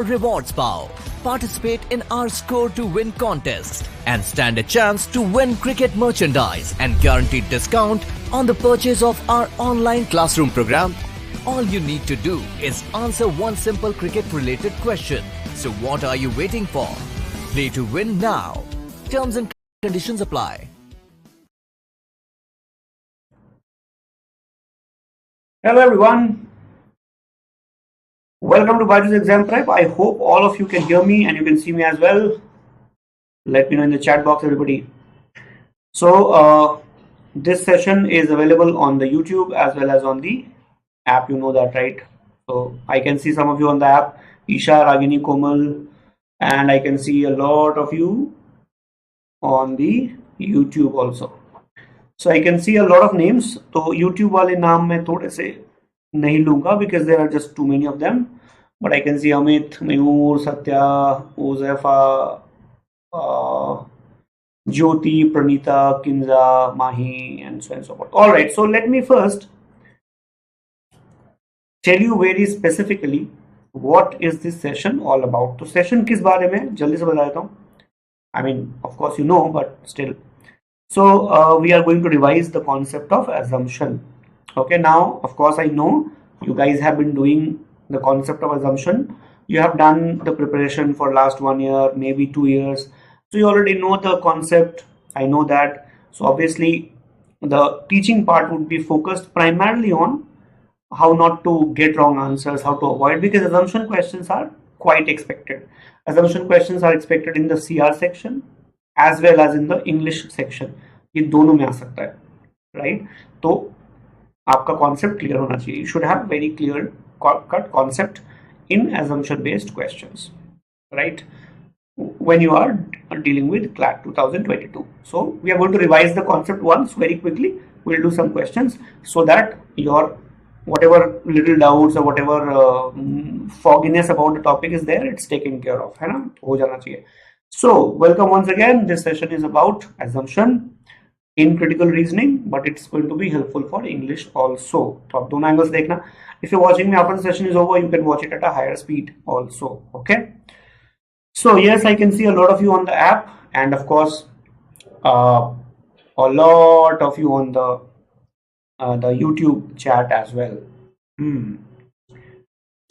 Rewards Pow. Participate in our Score to Win contest and stand a chance to win cricket merchandise and guaranteed discount on the purchase of our online classroom program. All you need to do is answer one simple cricket-related question. So what are you waiting for? Play to win now. Terms and conditions apply. Hello everyone. Welcome to BYJU'S Exam Prep. I hope all of you can hear me and you can see me as well. Let me know in the chat box, everybody. So this session is available on the YouTube as well as on the app. You know that, right? So I can see some of you on the app, Isha, Ragini, Komal, and I can see a lot of you on the YouTube also. So I can see a lot of names. So YouTube वाले नाम मैं थोड़े से नहीं लूंगा because there are just too many of them. But I can see Amit, Mayur, Satya, Uzefa, Jyoti, Pranita, Kinza, Mahi, and so on and so forth. All right. So let me first tell you very specifically what is this session all about. तो session किस बारे में जल्दी से बता देता हूँ. I mean, of course you know, but still. So we are going to revise the concept of assumption. Okay, now of course I know you guys have been doing the concept of assumption. You have done the preparation for last 1 year, maybe 2 years. So you already know the concept. I know that. So obviously the teaching part would be focused primarily on how not to get wrong answers, how to avoid, because assumption questions are quite expected. Assumption questions are expected in the CR section as well as in the English section. ये दोनों में आ सकता है, right? तो आपका concept clear होना चाहिए. You should have very clear cut concept in assumption based questions, right? When you are dealing with CLAT 2022. So we are going to revise the concept once very quickly. We'll do some questions so that your whatever little doubts or whatever fogginess about the topic is there, it's taken care of, है ना? हो जाना चाहिए. So welcome once again. This session is about assumption in critical reasoning, but it's going to be helpful for English also. तो आप दोनों angles देखना. If you're watching me after the session is over, you can watch it at a higher speed also. Okay. So yes, I can see a lot of you on the app, and of course, a lot of you on the YouTube chat as well.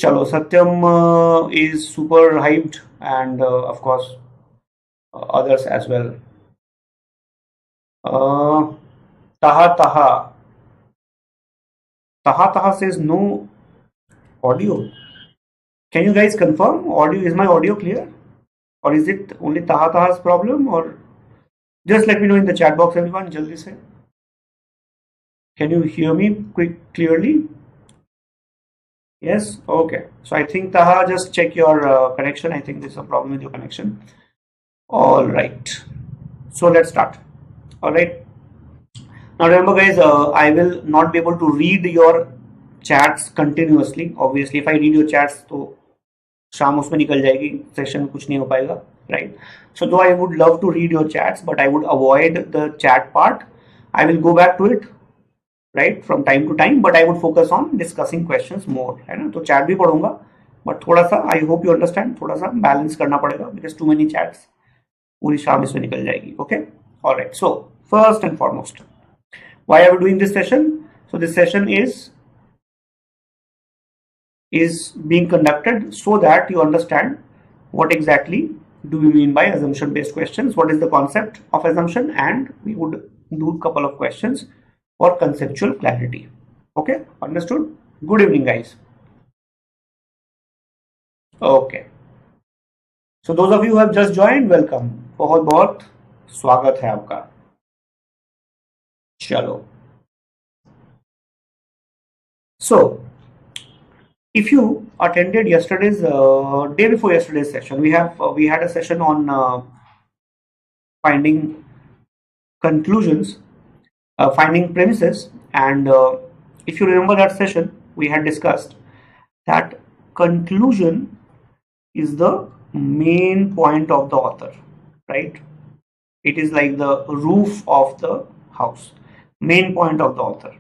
Chalo, Satyam is super hyped, and of course others as well. Taha says no audio. Can you guys confirm audio? Is my audio clear, or is it only Taha's problem? Or just let me know in the chat box, everyone. Jaldi se. Can you hear me clearly? Yes. Okay. So I think Taha, just check your connection. I think there's a problem with your connection. All right. So let's start. All right. Now remember, guys, I will not be able to read your chats continuously. Obviously, if I read your chats, तो शाम उसमें निकल जाएगी, session में कुछ नहीं हो पाएगा, right? So though I would love to read your chats, but I would avoid the chat part. I will go back to it, right, from time to time, but I would focus on discussing questions more, है ना? तो chat भी पढ़ूंगा, but थोड़ा सा I hope you understand, थोड़ा सा balance करना पड़ेगा because too many chats, पूरी शाम इसमें निकल जाएगी. Okay. All right. So first and foremost, why are we doing this session? So this session is being conducted so that you understand what exactly do we mean by assumption based questions, what is the concept of assumption, and we would do a couple of questions for conceptual clarity. Okay, understood? Good evening, guys. Okay. So those of you who have just joined, welcome. बहुत बहुत स्वागत है आपका. चलो. So if you attended yesterday's day before yesterday's session, we had a session on finding conclusions, finding premises, and if you remember that session, we had discussed that conclusion is the main point of the author, right? It is like the roof of the house, main point of the author.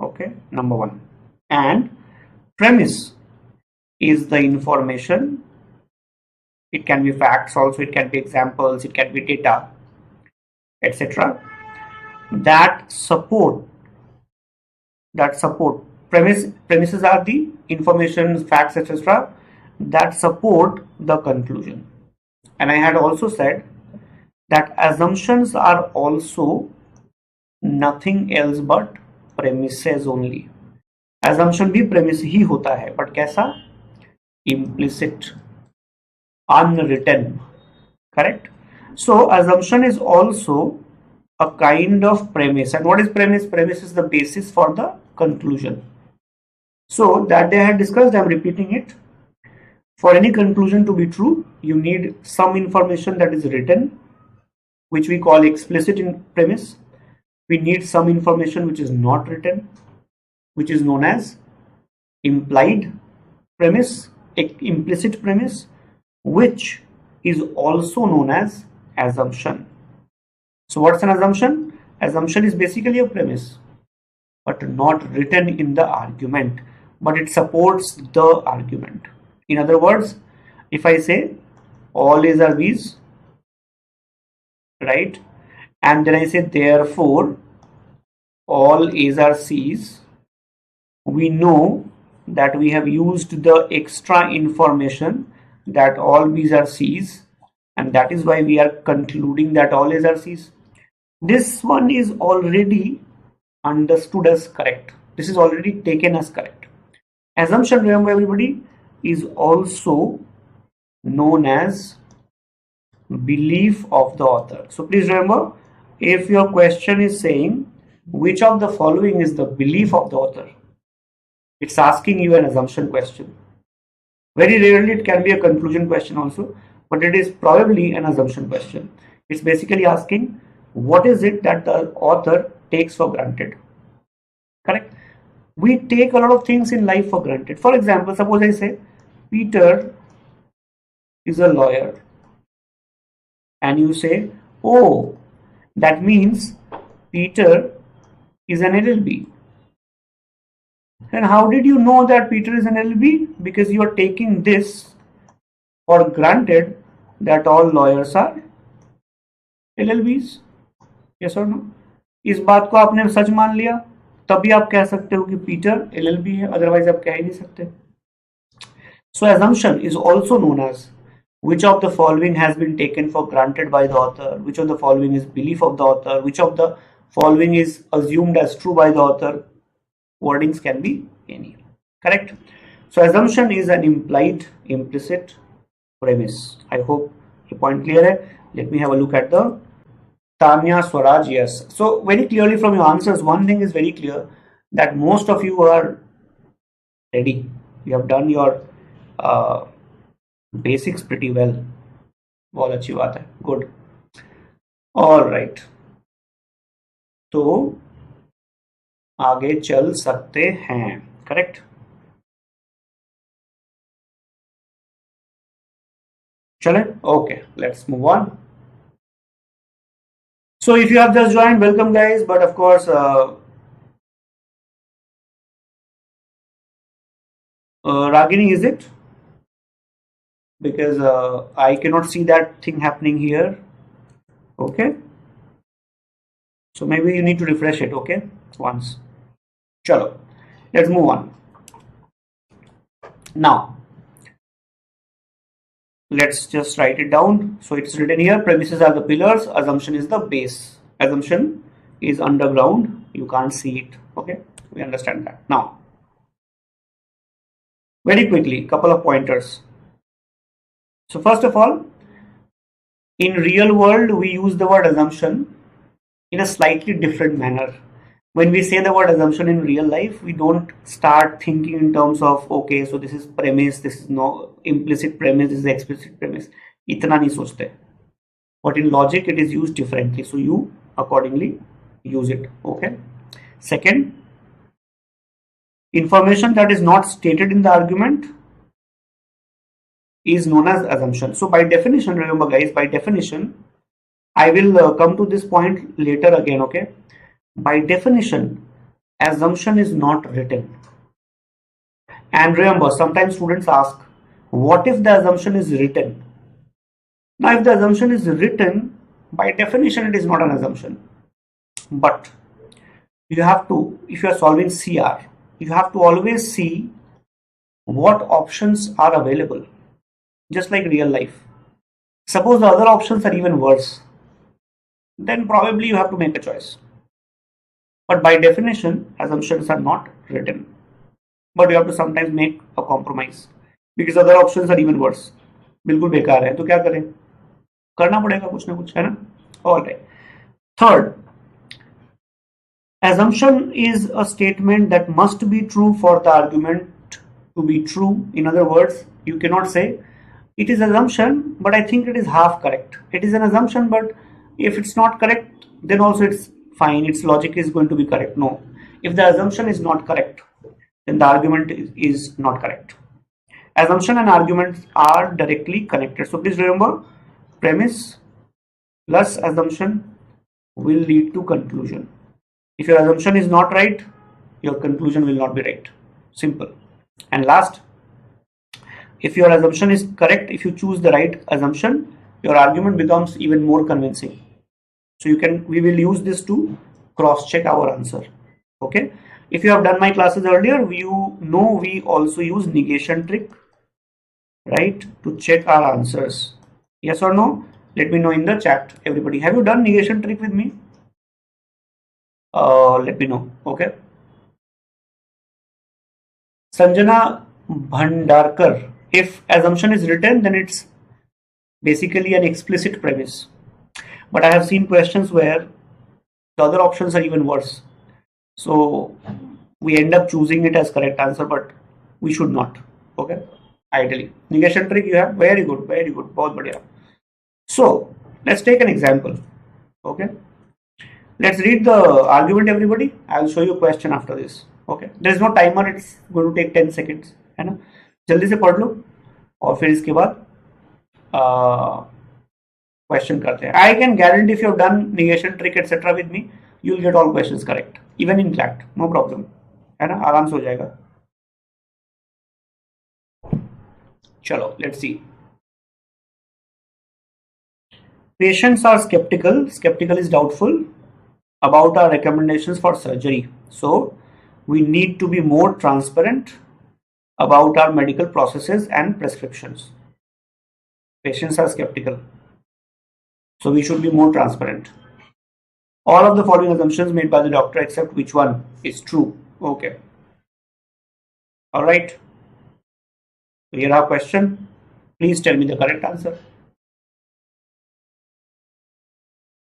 Okay, number one. And premise is the information It can be facts also, it can be examples, it can be data, etc. that support premises are the information, facts, etc. that support the conclusion. And I had also said that assumptions are also nothing else but premises only. Assumption भी premise ही होता है, but कैसा? Implicit, unwritten, correct? So assumption is also a kind of premise. And what is premise? Premise is the basis for the conclusion. So that day I had discussed, I'm repeating it. For any conclusion to be true, you need some information that is written, which we call explicit in premise. We need some information which is not written, which is known as implied premise, implicit premise, which is also known as assumption. So what's an assumption? Assumption is basically a premise, but not written in the argument, but it supports the argument. In other words, if I say all A's are B's, right, and then I say therefore all A's are C's, we know that we have used the extra information that all B's are C's, and that is why we are concluding that all A's are C's. This one is already understood as correct. This is already taken as correct. Assumption, remember everybody, is also known as belief of the author. So please remember, if your question is saying which of the following is the belief of the author, it's asking you an assumption question. Very rarely it can be a conclusion question also, but it is probably an assumption question. It's basically asking what is it that the author takes for granted. Correct? We take a lot of things in life for granted. For example, suppose I say Peter is a lawyer, and you say, oh, that means Peter is an LLB. Then how did you know that Peter is an LLB? Because you are taking this for granted that all lawyers are LLBs. Yes or no? इस बात को आपने सच मान लिया, तभी आप कह सकते हो कि पीटर LLB है, otherwise आप कह ही नहीं सकते. So assumption is also known as which of the following has been taken for granted by the author, which of the following is belief of the author, which of the following is assumed as true by the author. Wordings can be any. Correct? So assumption is an implied, implicit premise. I hope the point clear hai. Let me have a look at the Tanya Swaraj. Yes. So very clearly from your answers, one thing is very clear, that most of you are ready. You have done your basics pretty well. बहुत अच्छी बात है. Good. All right. तो आगे चल सकते हैं. Correct? चले? Okay. Let's move on. So if you have just joined, welcome guys. But of course, Ragini, is it? Because I cannot see that thing happening here. Okay. So maybe you need to refresh it. Okay. Once. Chalo. Let's move on. Now, let's just write it down. So it's written here, premises are the pillars, assumption is the base. Assumption is underground, you can't see it. Okay, we understand that. Now, very quickly, couple of pointers. So first of all, in real world, we use the word assumption in a slightly different manner. When we say the word assumption in real life, we don't start thinking in terms of, okay, so this is premise, this is no implicit premise, this is explicit premise. Itna nahi sochte. But in logic, it is used differently. So you accordingly use it. Okay. Second, information that is not stated in the argument is known as assumption. So by definition, remember guys, by definition, I will come to this point later again. Okay. By definition, assumption is not written. And remember, sometimes students ask, what if the assumption is written? Now if the assumption is written, by definition it is not an assumption, but you have to, if you are solving CR, you have to always see what options are available, just like real life. Suppose the other options are even worse, then probably you have to make a choice. But by definition, assumptions are not written. But you have to sometimes make a compromise because other options are even worse. बिल्कुल बेकार है तो क्या करें, करना पड़ेगा कुछ ना कुछ, है ना. All right. Third, assumption is a statement that must be true for the argument to be true. In other words, you cannot say it is assumption, but I think it is half correct. It is an assumption, but if it's not correct, then also it's fine. Its logic is going to be correct. No. If the assumption is not correct, then the argument is not correct. Assumption and arguments are directly connected. So please remember, premise plus assumption will lead to conclusion. If your assumption is not right, your conclusion will not be right. Simple. And last, if your assumption is correct, if you choose the right assumption, your argument becomes even more convincing. So we will use this to cross check our answer. Okay. If you have done my classes earlier, you know we also use negation trick, right, to check our answers. Yes or no? Let me know in the chat. Everybody, have you done negation trick with me? Let me know. Okay. Sanjana Bhandarkar. If assumption is written, then it's basically an explicit premise. But I have seen questions where the other options are even worse. So we end up choosing it as correct answer, but we should not. Okay. Ideally. Negation trick you have. Very good. Very good. बहुत बढ़िया. So let's take an example. Okay. Let's read the argument, everybody. I'll show you a question after this. Okay. There is no timer. It's going to take 10 seconds. है ना? जल्दी से पढ़ लो और फिर इसके बाद क्वेश्चन करते हैं. I can guarantee if you have done negation trick etc. with me, you will get all questions correct. Even in CLAT. No problem. है ना? आराम से हो जाएगा. चलो, let's see. Patients are skeptical. Skeptical is doubtful about our recommendations for surgery. So we need to be more transparent about our medical processes and prescriptions. Patients are skeptical. So we should be more transparent. All of the following assumptions made by the doctor except which one is true. Okay. All right. Here our question. Please tell me the correct answer.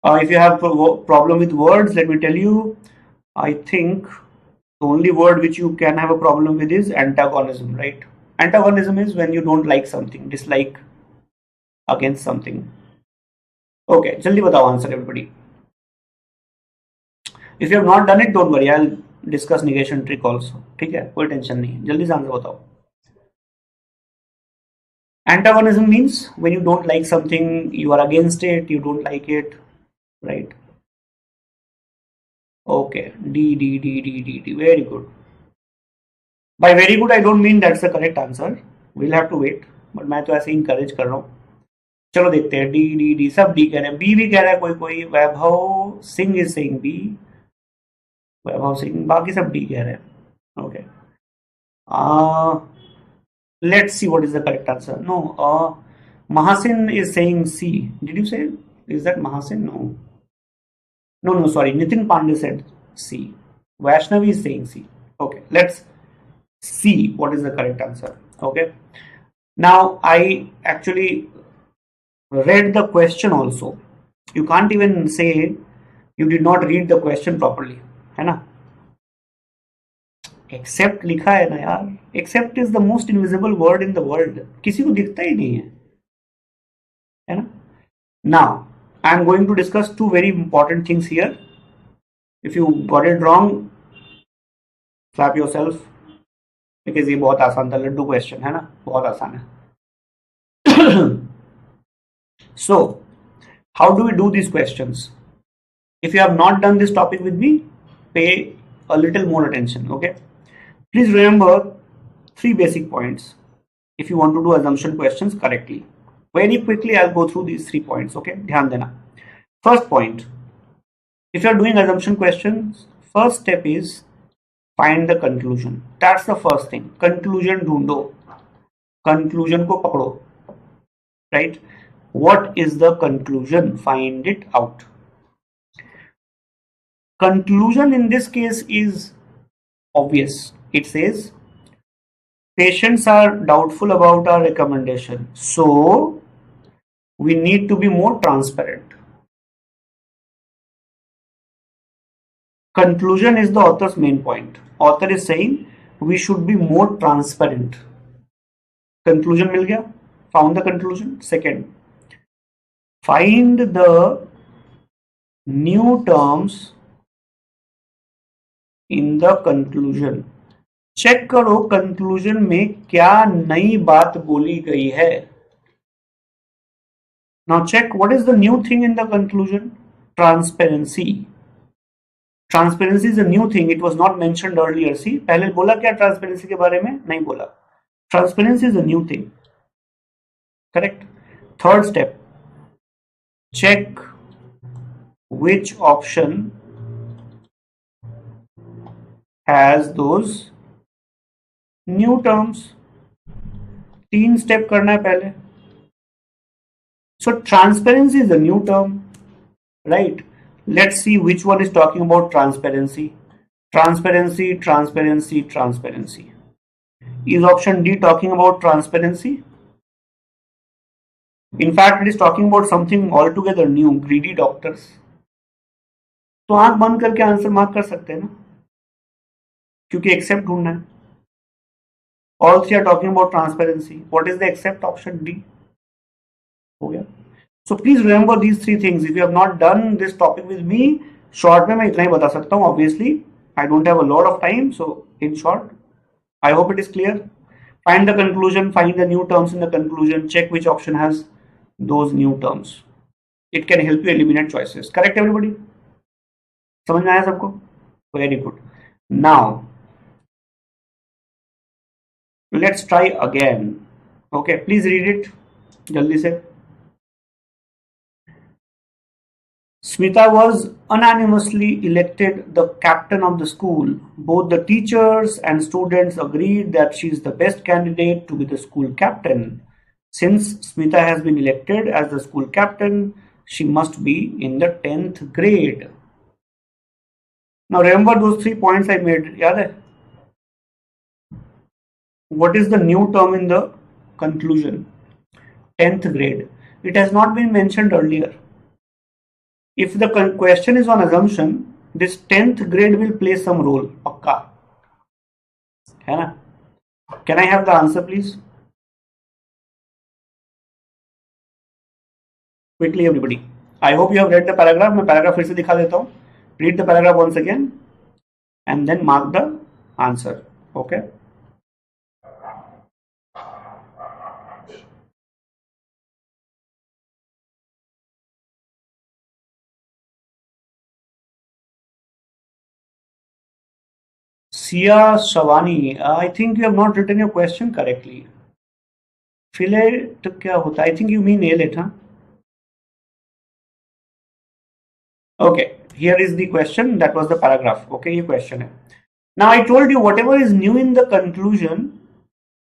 If you have a problem with words, let me tell you, I think the only word which you can have a problem with is antagonism, right? Antagonism is when you don't like something, dislike against something. Okay, jaldi batao answer, everybody. If you have not done it, don't worry, I'll discuss negation trick also. ठीक है, कोई tension नहीं, जल्दी से answer बताओ. Antagonism means when you don't like something, you are against it, you don't like it, right? Okay, D. Very good. By very good, I don't mean that's the correct answer. We'll have to wait. But मैं तो ऐसे encourage कर रहा हूँ. चलो देखते हैं. D. सब D कह रहे हैं. B भी कह रहा है कोई. वैभव सिंह is saying B. वैभव सिंह, बाकी सब D कह रहे हैं. Okay. Let's see what is the correct answer. No. Mahasin is saying C. Did you say? Is that Mahasin? No. No, sorry. Nitin Pandey said C. Vaishnavi is saying C. Okay, let's see what is the correct answer. Okay. Now, I actually read the question also. You can't even say you did not read the question properly. है ना? Except लिखा है ना यार. Except is the most invisible word in the world. किसी को दिखता ही नहीं है ना? Now, I am going to discuss two very important things here. If you got it wrong, slap yourself, because ये बहुत आसान था. लड्डू क्वेश्चन है ना, बहुत आसान है. So, how do we do these questions? If you have not done this topic with me, pay a little more attention. Okay. Please remember 3 basic points if you want to do assumption questions correctly. Very quickly I'll go through these 3 points. Okay, ध्यान देना. First point, if you are doing assumption questions, first step is find the conclusion. That's the first thing. Conclusion ढूंढो, conclusion को पकड़ो, right? What is the conclusion? Find it out. Conclusion in this case is obvious. It says patients are doubtful about our recommendation, so we need to be more transparent. Conclusion is the author's main point. Author is saying we should be more transparent. Conclusion मिल गया? Found the conclusion. Second, find the new terms in the conclusion. Check करो conclusion में क्या नई बात बोली गई है. Now check what is the new thing in the conclusion. Transparency. Transparency is a new thing. It was not mentioned earlier. See, पहले बोला क्या transparency के बारे में? नहीं बोला. Transparency is a new thing. Correct. Third step. Check which option has those new terms. 3 step करना है पहले. So transparency is a new term, right? Let's see which one is talking about transparency. Transparency, transparency, transparency. Is option D talking about transparency? In fact, it is talking about something altogether new, greedy doctors. तो आंख बंद करके answer mark कर सकते हैं ना, क्योंकि accept ढूंढना है. All 3 are talking about transparency. What is the accept? Option D. हो गया. So please remember these 3 things. If you have not done this topic with me, short में मैं इतना ही बता सकता हूँ. Obviously, I don't have a lot of time. So in short, I hope it is clear. Find the conclusion. Find the new terms in the conclusion. Check which option has those new terms. It can help you eliminate choices. Correct, everybody? समझ में आया सबको? Very good. Now, let's try again. Okay, please read it. जल्दी से. Smita was unanimously elected the captain of the school. Both the teachers and students agreed that she is the best candidate to be the school captain. Since Smita has been elected as the school captain, she must be in the 10th grade. Now remember those 3 points I made. याद है? What is the new term in the conclusion? 10th grade. It has not been mentioned earlier. If the question is on assumption, this 10th grade will play some role. Pakka. है ना? Can I have the answer, please? Quickly, everybody. I hope you have read the paragraph. मैं paragraph फिर से दिखा देता हूँ. Read the paragraph once again, and then mark the answer. Okay. Sia Shavani, I think you have not written your question correctly. Fillet क्या होता? I think you mean A-lit, huh? Okay, here is the question. That was the paragraph. Okay, ये question है. Now I told you whatever is new in the conclusion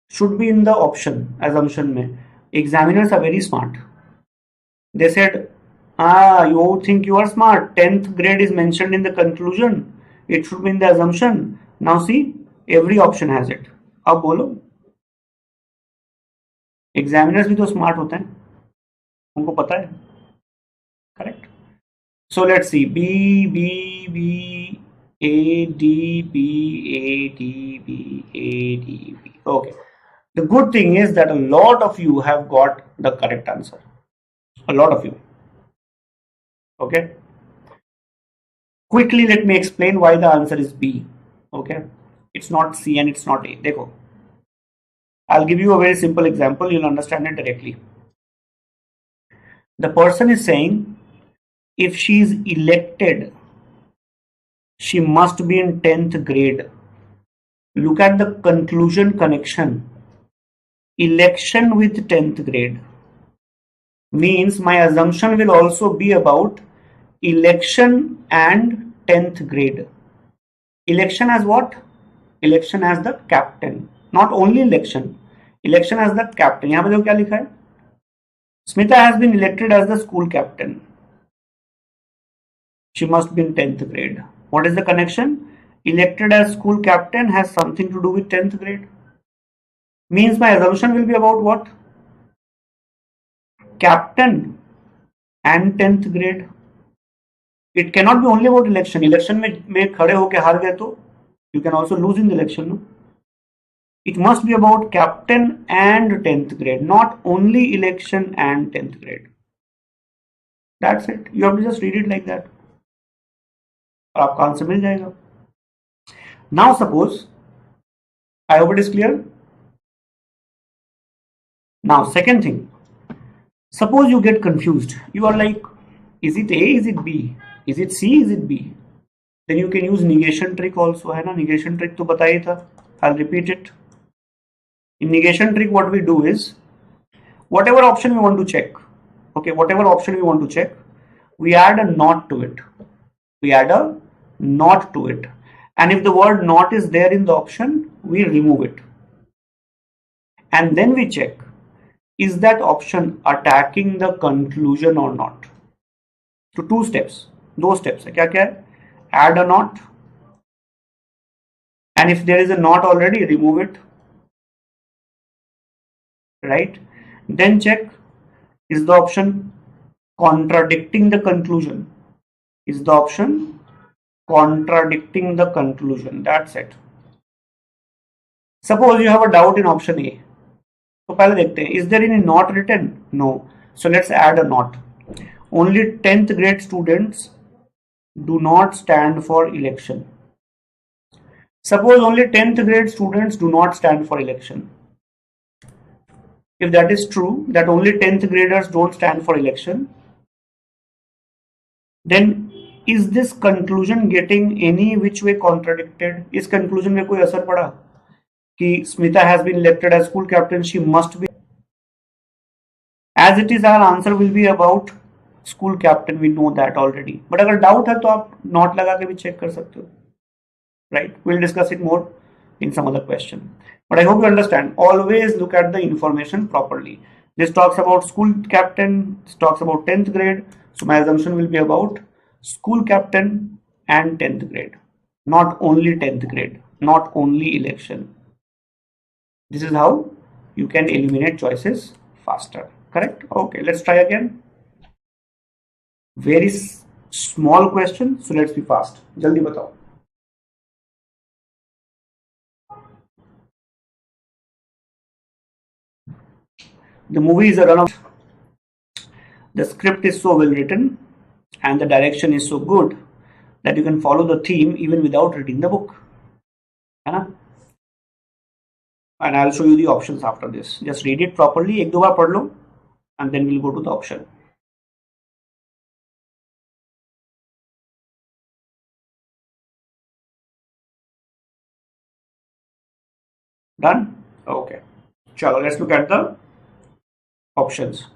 should be in the option, assumption में. Examiners are very smart. They said, you think you are smart. 10th grade is mentioned in the conclusion. It should be in the assumption. Now see, every option has it. अब बोलो. Examiners भी तो smart होते हैं. उनको पता है. Correct. So let's see. B, B, B, A, D, B, A, D, B, A, D, B. Okay. The good thing is that a lot of you have got the correct answer. A lot of you. Okay. Quickly, let me explain why the answer is B. Okay. It's not C and it's not A. देखो. I'll give you a very simple example. You'll understand it directly. The person is saying, if she is elected, she must be in 10th grade. Look at the conclusion connection. Election with 10th grade. means my assumption will also be about election and 10th grade. Election as what? Election as the captain. Not only election. Election as the captain. यहाँ पे देखो क्या लिखा है? Smita has been elected as the school captain. She must be in 10th grade. What is the connection? Elected as school captain has something to do with 10th grade. Means my assumption will be about what? Captain and 10th grade. It cannot be only about election. Election में खड़े होके हार गए तो you can also lose in the election. No? It must be about captain and 10th grade, not only election and 10th grade. That's it. You have to just read it like that. और आपका answer मिल जाएगा. Now suppose, I hope it is clear. Now second thing, suppose you get confused. You are like, is it A, is it B? Is it C, is it B? Then you can use negation trick also, है ना? Negation trick तो बताया ही था. I'll repeat it. In negation trick, what we do is, whatever option we want to check, okay, whatever option we want to check, we add a not to it. We add a not to it. And if the word not is there in the option, we remove it. And then we check, is that option attacking the conclusion or not? So two steps, दो steps है. क्या क्या है? Add a not. And if there is a not already, remove it. Right? Then check, is the option contradicting the conclusion? Is the option contradicting the conclusion? That's it. Suppose you have a doubt in option A. तो पहले देखते हैं, is there any not written? No. So let's add a not. Only 10th grade students do not stand for election. Suppose only 10th grade students do not stand for election. If that is true, that only 10th graders don't stand for election, then is this conclusion getting any which way contradicted? इस conclusion में कोई असर पड़ा कि Smita has been elected as school captain, she must be. As it is, our answer will be about school captain. We know that already. But अगर doubt है तो आप not लगा के भी check कर सकते हो. Right? We'll discuss it more in some other question. But I hope you understand. Always look at the information properly. This talks about school captain. This talks about 10th grade. So my assumption will be about school captain and 10th grade. Not only 10th grade. Not only election. This is how you can eliminate choices faster. Correct? Okay, let's try again. Very small question. So let's be fast. Jaldi batao. The movie is a run-off. The script is so well written and the direction is so good that you can follow the theme even without reading the book. And I'll show you the options after this. Just read it properly. एक दो बार पढ़ लो and then we'll go to the option. Done? Okay. Chalo, let's look at the options.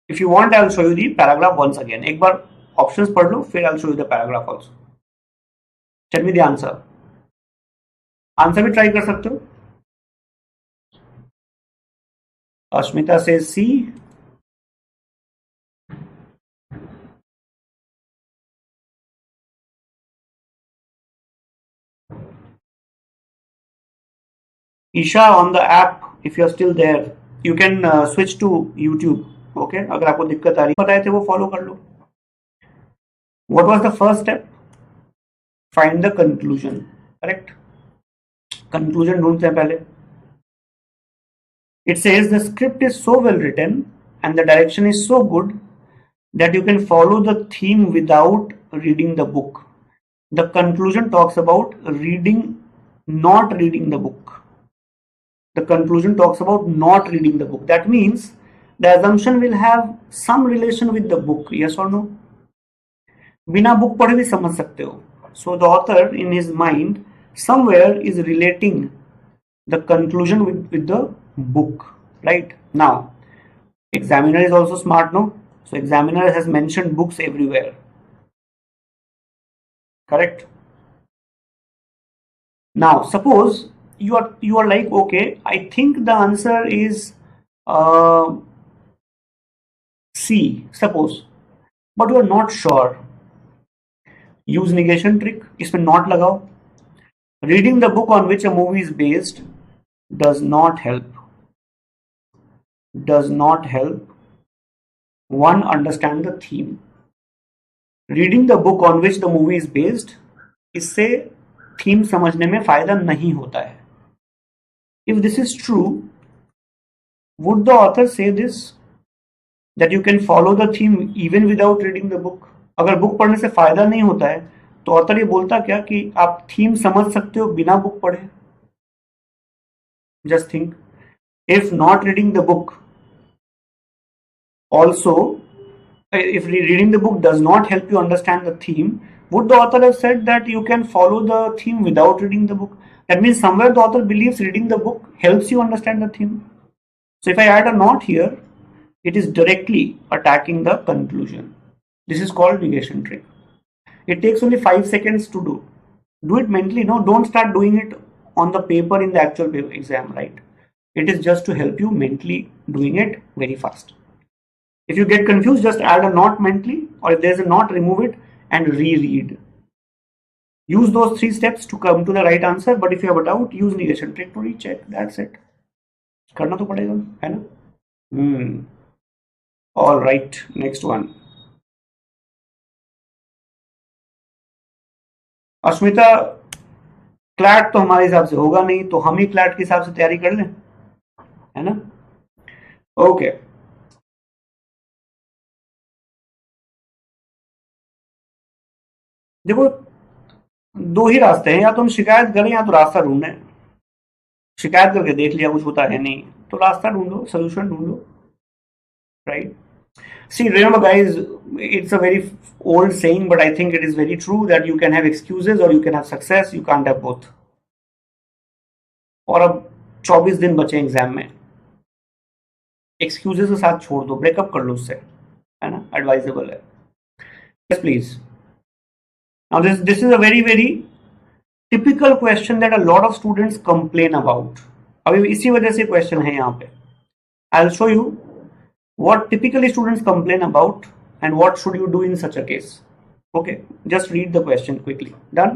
If you want, I'll show you the paragraph once again. एक बार options पढ़ लो, फिर I'll show you the paragraph also. Tell me the answer. Answer भी try कर सकते हो. Ashmita says C. Isha, on the app, if you're still there, you can switch to YouTube. Okay, अगर आपको दिक्कत आ रही है बताए थे वो फॉलो कर लो. What was the first step? Find the conclusion. Correct? Conclusion ढूंढते हैं पहले. It says the script is so well written and the direction is so good that you can follow the theme without reading the book. The conclusion talks about not reading the book. The conclusion talks about not reading the book. That means the assumption will have some relation with the book. Yes or no? बिना book पढ़े भी समझ सकते हो. So the author in his mind somewhere is relating the conclusion with the book, right? Now examiner is also smart, no? So examiner has mentioned books everywhere, correct? Now suppose you are like, okay, I think the answer is uh, C, suppose, but you are not sure. Use negation trick, इसमें not लगाओ. Reading the book on which a movie is based does not help one understand the theme. Reading the book on which the movie is based, इससे theme समझने में फायदा नहीं होता है. If this is true, would the author say this, that you can follow the theme even without reading the book? अगर book पढ़ने से फायदा नहीं होता है तो ऑथर ये बोलता क्या कि आप थीम समझ सकते हो बिना बुक पढ़े? Just think, if not reading the book also, if reading the book does not help you understand the theme, would the author have said that you can follow the theme without reading the book? That means somewhere the author believes reading the book helps you understand the theme. So if I add a not here, it is directly attacking the conclusion. This is called negation trick. It takes only 5 seconds to do. Do it mentally, no? Don't start doing it on the paper in the actual exam, right? It is just to help you mentally doing it very fast. If you get confused, just add a not mentally, or if there's a not, remove it and reread. Use those 3 steps to come to the right answer, but if you have a doubt, use negation trick to recheck. That's it. करना तो पड़ेगा, है ना? All right, next one. Ashmita, CLAT तो हमारे हिसाब से होगा नहीं, तो हम ही क्लैट के हिसाब से तैयारी कर लें, है ना? ओके. देखो, 2 ही रास्ते हैं, या तो हम शिकायत करें या तो रास्ता ढूंढें. शिकायत करके देख लिया कुछ होता है नहीं, तो रास्ता ढूंढो, सोल्यूशन ढूंढो, right? See, remember guys, it's a very old saying, but I think it is very true that you can have excuses or you can have success, you can't have both. और अब 24 दिन बचे exam में, excuses के साथ छोड़ दो, breakup कर लो उससे, है ना? एडवाइजेबल है. Yes please. Now this is a very very typical question that a lot of students complain about. अभी इसी वजह से क्वेश्चन है यहाँ पे. I will show you what typically students complain about and what should you do in such a case. Okay, just read the question quickly. Done?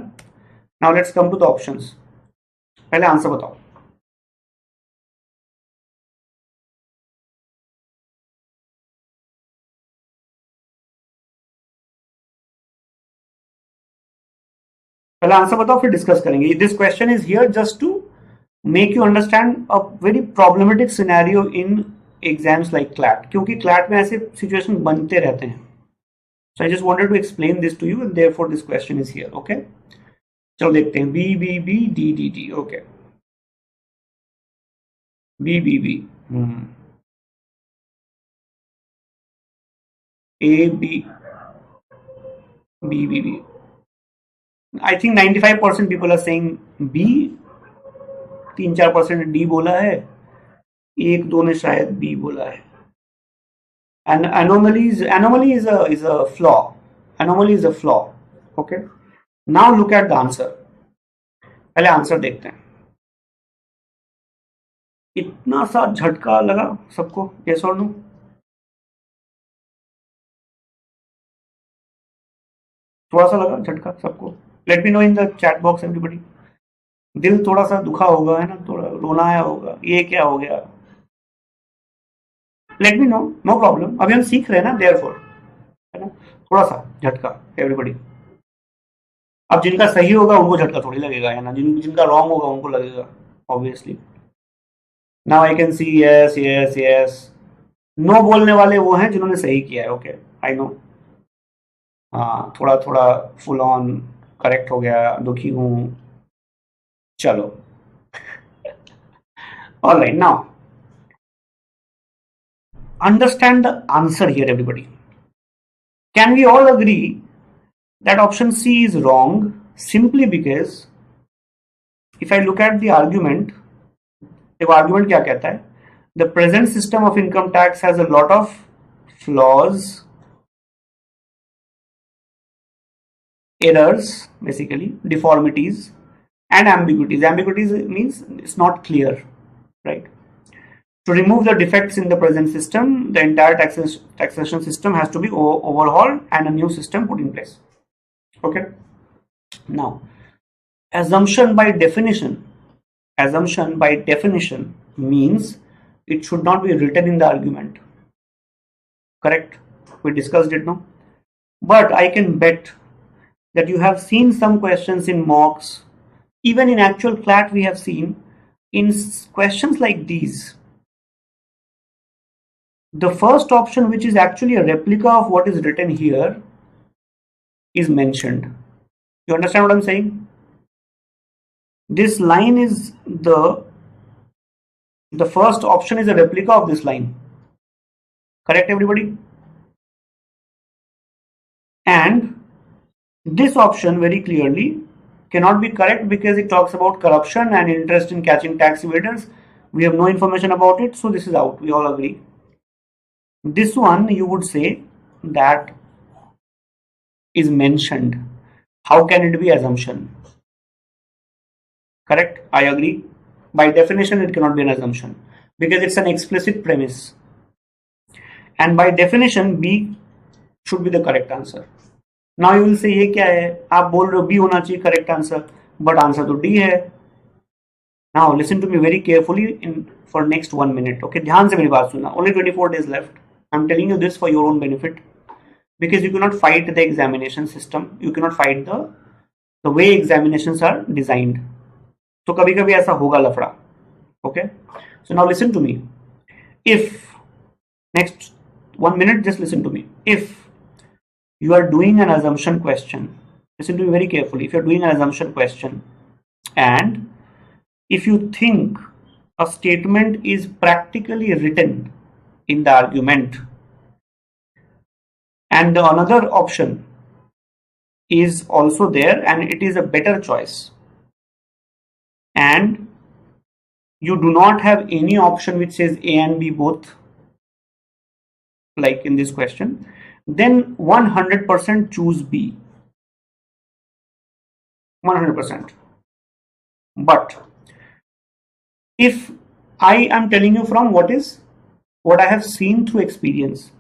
Now let's come to the options. पहले answer बताओ. पहले answer बताओ, फिर discuss करेंगे. This question is here just to make you understand a very problematic scenario in exams like CLAT, क्योंकि CLAT में ऐसे situation बनते रहते हैं. So I just wanted to explain this to you and therefore this question is here. Okay, चलो देखते हैं. B B B D D D. Okay, B B B, A B B B B. I think 95% people are saying B, 3-4% D बोला है, 1-2 ने शायद B बोला है. And anomaly is a flaw. Anomaly is a flaw. Okay. Now look at the answer. पहले answer देखते हैं. इतना सा झटका लगा सबको, yes or no? थोड़ा सा लगा झटका सबको? Let me know in the chat box everybody. दिल थोड़ा सा दुखा होगा, है ना? थोड़ा रोना आया होगा, ये क्या हो गया? Let me know, no problem. अभी हम सीख रहे हैं ना, देयरफॉर, है ना? थोड़ा सा झटका एवरीबॉडी. अब जिनका सही होगा उनको झटका थोड़ी लगेगा, है ना? जिनका रॉन्ग होगा उनको लगेगा, obviously. Now I can see yes yes yes. No बोलने वाले वो हैं जिन्होंने सही किया है. Okay, I know. हाँ, थोड़ा थोड़ा फुल ऑन करेक्ट हो गया, दुखी हूँ. चलो, alright. Now understand the answer here, everybody. Can we all agree that option C is wrong? simply because if I look at the argument, देखो argument क्या कहता है, the present system of income tax has a lot of flaws, errors, basically deformities and ambiguities. Ambiguities means it's not clear, right? To remove the defects in the present system, the entire taxation system has to be overhauled and a new system put in place. Okay. Now, assumption by definition means it should not be written in the argument. Correct? We discussed it now. But I can bet that you have seen some questions in mocks. Even in actual CLAT, we have seen in questions like these, the first option, which is actually a replica of what is written here, is mentioned. You understand what I'm saying? This line is the first option is a replica of this line. Correct, everybody? And this option very clearly cannot be correct because it talks about corruption and interest in catching tax evaders. We have no information about it, so this is out. We all agree. This one you would say that is mentioned. How can it be assumption? Correct? I agree. By definition, it cannot be an assumption because it's an explicit premise. And by definition, B should be the correct answer. Now you will say, ये क्या है? आप बोल रहे हो B होना चाहिए correct answer, but answer तो D है. Now listen to me very carefully for next 1 minute. Okay, ध्यान से मेरी बात सुनना. Only 24 days left. I'm telling you this for your own benefit because you cannot fight the examination system. You cannot fight the way examinations are designed. तो कभी कभी ऐसा होगा लफड़ा. Okay, so now listen to me. If next 1 minute, just listen to me. If you are doing an assumption question, listen to me very carefully. If you're doing an assumption question and if you think a statement is practically written in the argument and the another option is also there and it is a better choice and you do not have any option which says A and B both, like in this question, then 100% choose B. 100%. But if I am telling you from what I have seen through experience,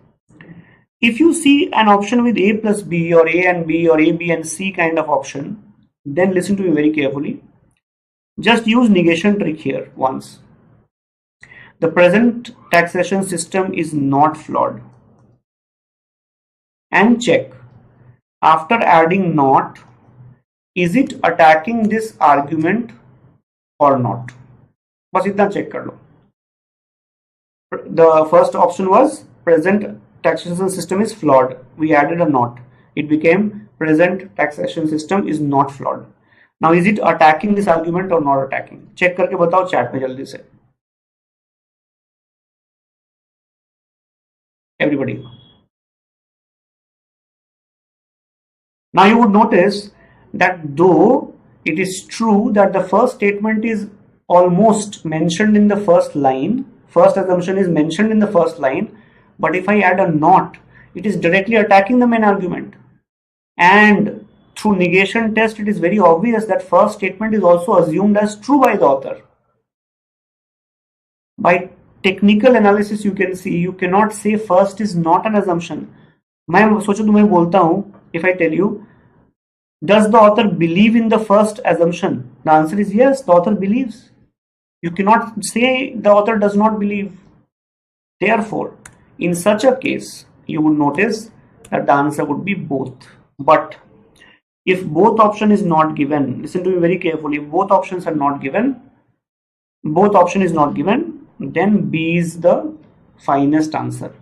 if you see an option with A plus B or A and B or A, B and C kind of option, then listen to me very carefully. Just use negation trick here once. The present taxation system is not flawed. And check, after adding not, is it attacking this argument or not? बस इतना check कर लो. The first option was present taxation system is flawed. We added a not. It became present taxation system is not flawed. Now is it attacking this argument or not attacking? Check करके बताओ chat में जल्दी से. Everybody. Now you would notice that though it is true that the first statement is almost mentioned in the first line, first assumption is mentioned in the first line, but if I add a not, it is directly attacking the main argument. And through negation test, it is very obvious that first statement is also assumed as true by the author. By technical analysis, you can see you cannot say first is not an assumption. मैं सोचो तुम्हें बोलता हूँ, if I tell you, does the author believe in the first assumption? The answer is yes, the author believes. You cannot say the author does not believe. Therefore, in such a case, you would notice that the answer would be both. But if both option is not given, listen to me very carefully, if both options are not given, both option is not given, then B is the finest answer.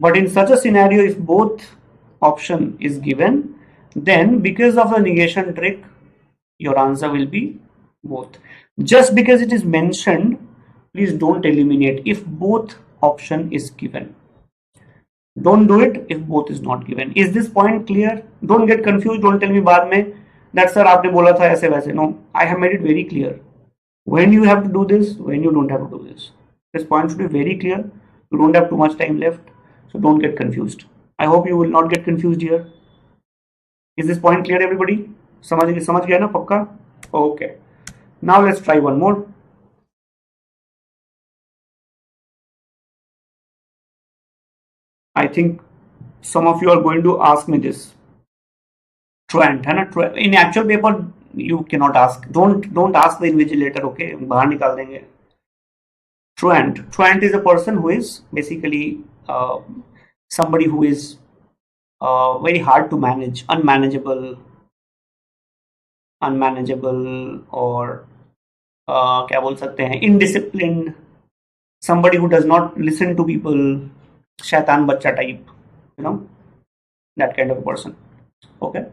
But in such a scenario, if both option is given, then because of the negation trick, your answer will be both. Just because it is mentioned, please don't eliminate if both option is given. Don't do it if both is not given. Is this point clear? Don't get confused. Don't tell me बाद में that sir आपने बोला था ऐसे वैसे. No, I have made it very clear when you have to do this, when you don't have to do this. This point should be very clear. You don't have too much time left, so don't get confused. I hope you will not get confused here. Is this point clear, everybody? समझ गया ना पक्का? Okay. Now let's try one more. I think some of you are going to ask me this. Truant है ना? In actual paper you cannot ask. Don't ask the invigilator. Okay, बाहर निकाल देंगे. Truant is a person who is basically somebody who is very hard to manage, unmanageable, or क्या बोल सकते हैं, indisciplined, somebody who does not listen to people, शैतान बच्चा type, you know, that kind of a person. Okay.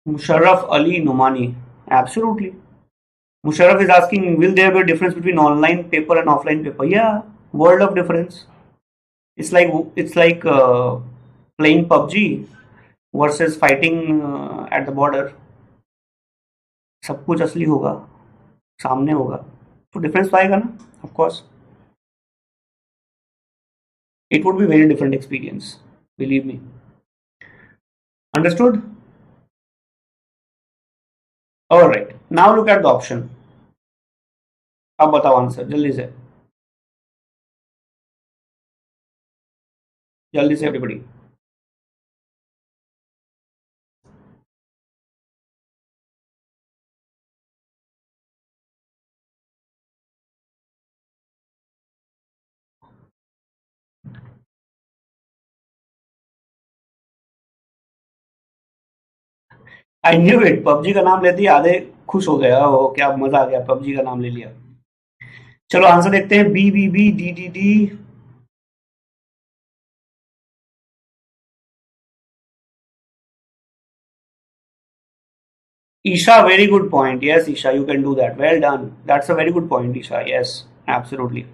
Musharraf Ali Numani, absolutely. Musharraf is asking, will there be a difference between online paper and offline paper? Yeah, world of difference. It's like playing PUBG versus fighting at the border. सब कुछ असली होगा, सामने होगा, तो difference तो आएगा ना, of course. It would be very different experience, believe me. Understood? All right. Now look at the option. अब बताओ आंसर जल्दी से everybody. I knew it. PUBG का नाम लेते ही आधे खुश हो गया. ओ क्या मजा आ गया, पबजी का नाम ले लिया. चलो आंसर देखते हैं. B B B D D D. Isha, very good point. Yes, Isha, you can do that. Well done. That's a very good point, Isha. Yes, absolutely.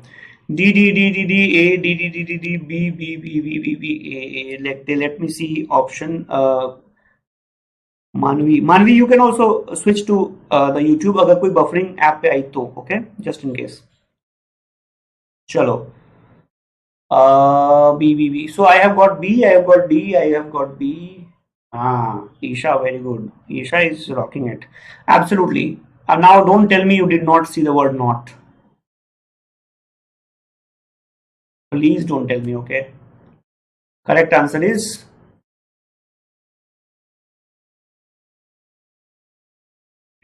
D D D D D A D D D D D B B B B B B A. Let me see option. Manvi, you can also switch to the YouTube अगर कोई buffering app पे आई तो. Okay, just in case. चलो. B. So I have got B, I have got D, I have got B. Isha, very good. Isha is rocking it. Absolutely. Now don't tell me you did not see the word not. Please don't tell me, okay? Correct answer is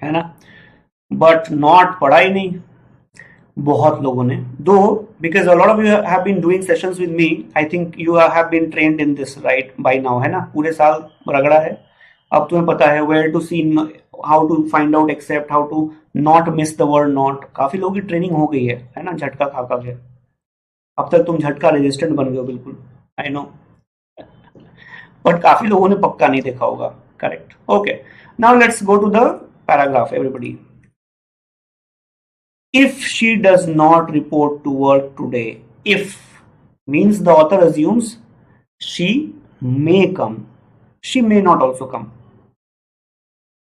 है ना, but not पढ़ा ही नहीं बहुत लोगों ने. Though because a lot of you have been doing sessions with me, I think you have been trained in this right by now, है ना. पूरे साल रगड़ा है, अब तुम्हें पता है where to see, how to find out except, how to not miss the word not. काफी लोगों की ट्रेनिंग हो गई है ना, झटका खा खा के. अब तक तुम झटका रेजिस्टेंट बन गए हो बिल्कुल, आई नो, बट काफी लोगों ने पक्का नहीं देखा होगा. Correct. Okay, now let's go to the paragraph, everybody. If she does not report to work today, if means the author assumes she may come, she may not also come.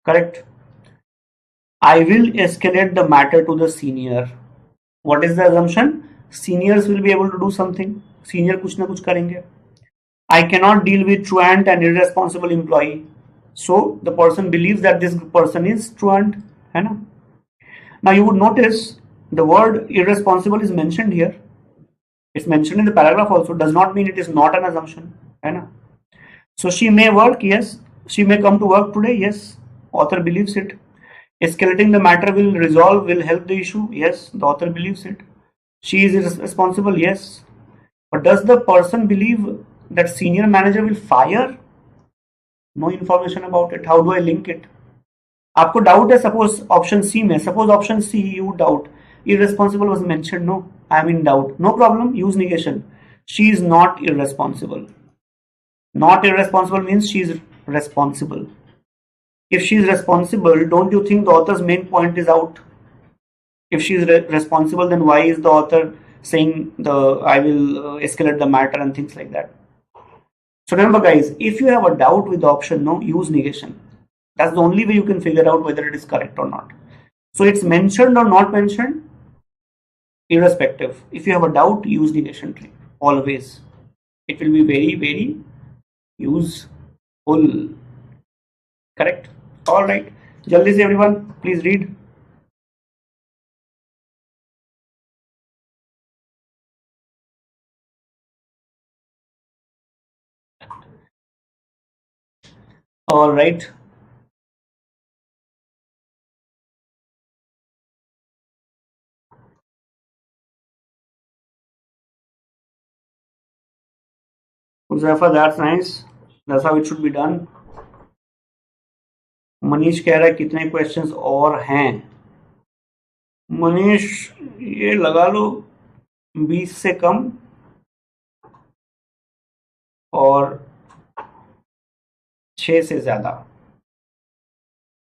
Correct. I will escalate the matter to the senior. What is the assumption? Seniors will be able to do something. Senior कुछ ना कुछ करेंगे. I cannot deal with truant and irresponsible employee. So the person believes that this person is truant, है ना. Now you would notice the word irresponsible is mentioned here. It's mentioned in the paragraph also. Does not mean it is not an assumption, है ना. So she may work, yes. She may come to work today, yes. Author believes it. Escalating the matter will resolve, will help the issue, yes. The author believes it. She is irresponsible, yes. But does the person believe that senior manager will fire? No information about it. How do I link it? आपको doubt है suppose option C में, suppose option C you doubt, irresponsible was mentioned, no, I am in doubt, no problem, use negation. She is not irresponsible. Not irresponsible means she is responsible. If she is responsible, don't you think the author's main point is out? If she is responsible, then why is the author saying I will escalate the matter and things like that. So remember guys, if you have a doubt with the option no, use negation. That's the only way you can figure out whether it is correct or not. So it's mentioned or not mentioned, irrespective. If you have a doubt, use negation tree always. It will be very, very useful. Correct? All right. Jaldi se everyone, please read. All right. Muzaffar, that's nice. That's how it should be done. Manish कह रहा है कितने questions और हैं? मनीष ये लगा लो 20 से कम और 6 से ज्यादा.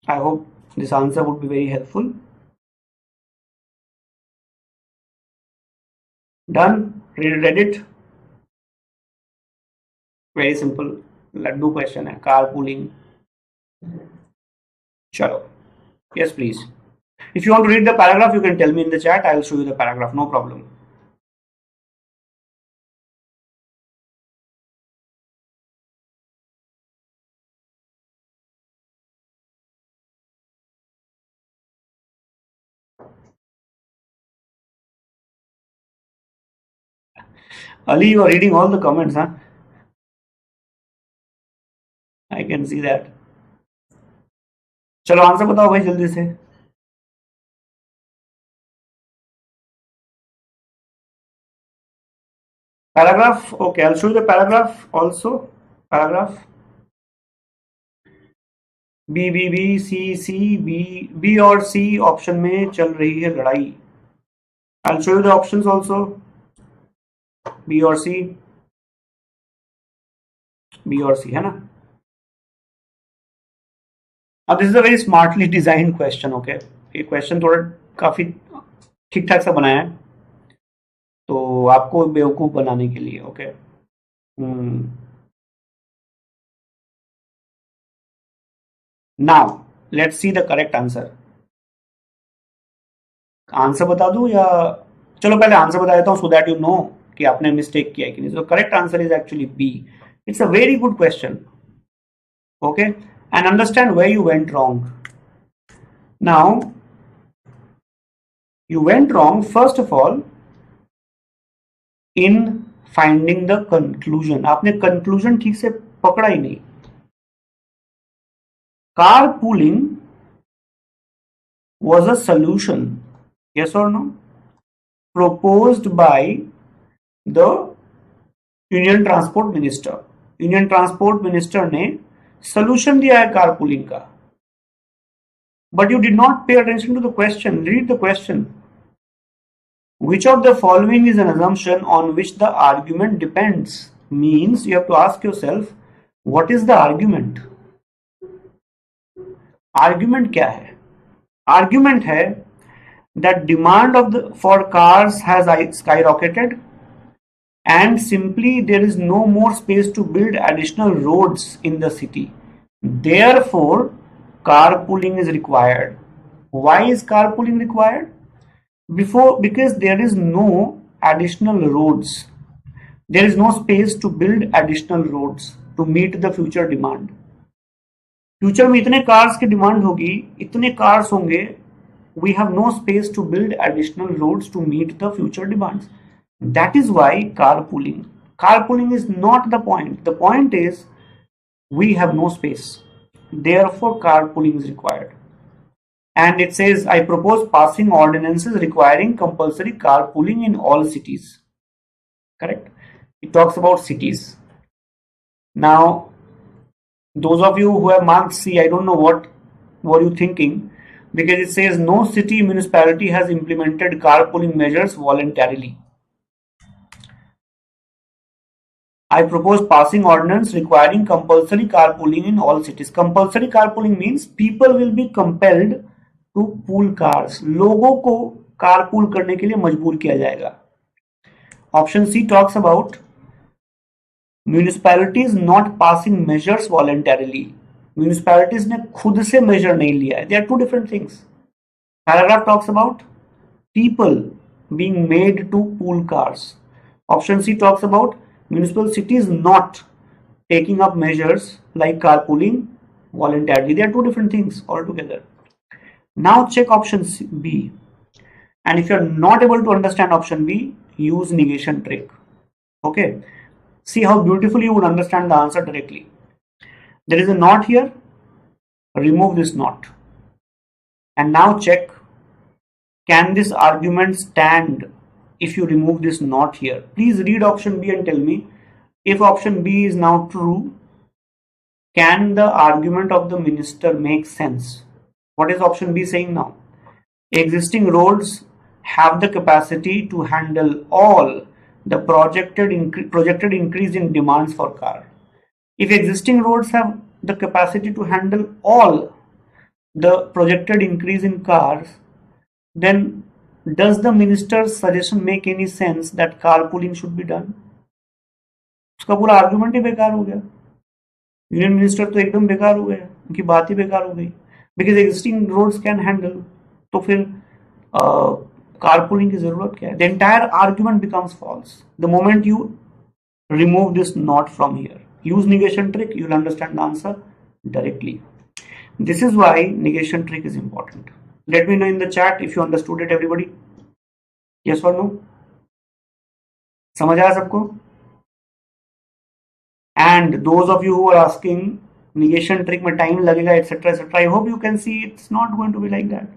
I hope this answer would be very helpful. Done? Read it? Very simple. लड्डू क्वेश्चन है, कारपूलिंग. चलो. Yes, please. If you want to read the paragraph, you can tell me in the chat. I will show you the paragraph. No problem. Ali, you are reading all the comments, huh? I can see that. चलो answer बताओ भाई जल्दी से. Paragraph. Okay, I'll show you the paragraph also. Paragraph. B, C, B और C option में चल रही है लड़ाई. I'll show you the options also. B और C. B और C है ना. अब this is a very smartly design question. Okay, ये क्वेश्चन थोड़ा काफी ठीक ठाक सा बनाया है तो आपको बेवकूफ बनाने के लिए. Okay, now let's see the correct answer. Answer बता दूं या चलो पहले आंसर बता देता हूं सो दैट यू नो कि आपने मिस्टेक किया है कि नहीं. So correct answer is actually B. It's a very good question. Okay, and understand where you went wrong. Now, you went wrong first of all in finding the conclusion. आपने conclusion ठीक से पकड़ा ही नहीं. Carpooling was a solution, yes or no, proposed by the Union Transport Minister. Union Transport Minister ने solution दिया है carpooling का. But you did not pay attention to the question. Read the question. Which of the following is an assumption on which the argument depends? Means you have to ask yourself, what is the argument? Argument क्या है? Argument है that demand for cars has skyrocketed and simply there is no more space to build additional roads in the city. Therefore, carpooling is required. Why is carpooling required? Because there is no additional roads. There is no space to build additional roads to meet the future demand. Future में इतने cars की demand होगी, इतने cars होंगे, we have no space to build additional roads to meet the future demands. That is why carpooling is not the point. The point is we have no space. Therefore, carpooling is required. And it says, I propose passing ordinances requiring compulsory carpooling in all cities. Correct? It talks about cities. Now, those of you who have marked C, I don't know what were you thinking, because it says no city municipality has implemented carpooling measures voluntarily. I propose passing ordinance requiring compulsory carpooling in all cities. Compulsory carpooling means people will be compelled to pool cars. लोगों को carpool करने के लिए मजबूर किया जाएगा. Option C talks about municipalities not passing measures voluntarily. Municipalities ने खुद से measure नहीं लिया है. They are two different things. Paragraph talks about people being made to pool cars. Option C talks about municipal cities not taking up measures like carpooling voluntarily. They are two different things altogether. Now check option B. And if you are not able to understand option B, use negation trick. Okay. See how beautifully you would understand the answer directly. There is a not here. Remove this not. And now check, can this argument stand if you remove this not here? Please read option B and tell me if option B is now true, can the argument of the minister make sense? What is option B saying now? Existing roads have the capacity to handle all the projected increase in demands for car. If existing roads have the capacity to handle all the projected increase in cars, then does the minister's suggestion make any sense that carpooling should be done? उसका पूरा argument ही बेकार हो गया. Union minister तो एकदम बेकार हो गया, उनकी बात ही बेकार हो गई. Because existing roads can handle, तो फिर carpooling की जरूरत क्या है? The entire argument becomes false the moment you remove this not from here. Use negation trick, you will understand the answer directly. This is why negation trick is important. Let me know in the chat if you understood it, everybody. Yes or no? समझ आया सबको? And those of you who are asking negation trick में time लगेगा etc etc, I hope you can see it's not going to be like that.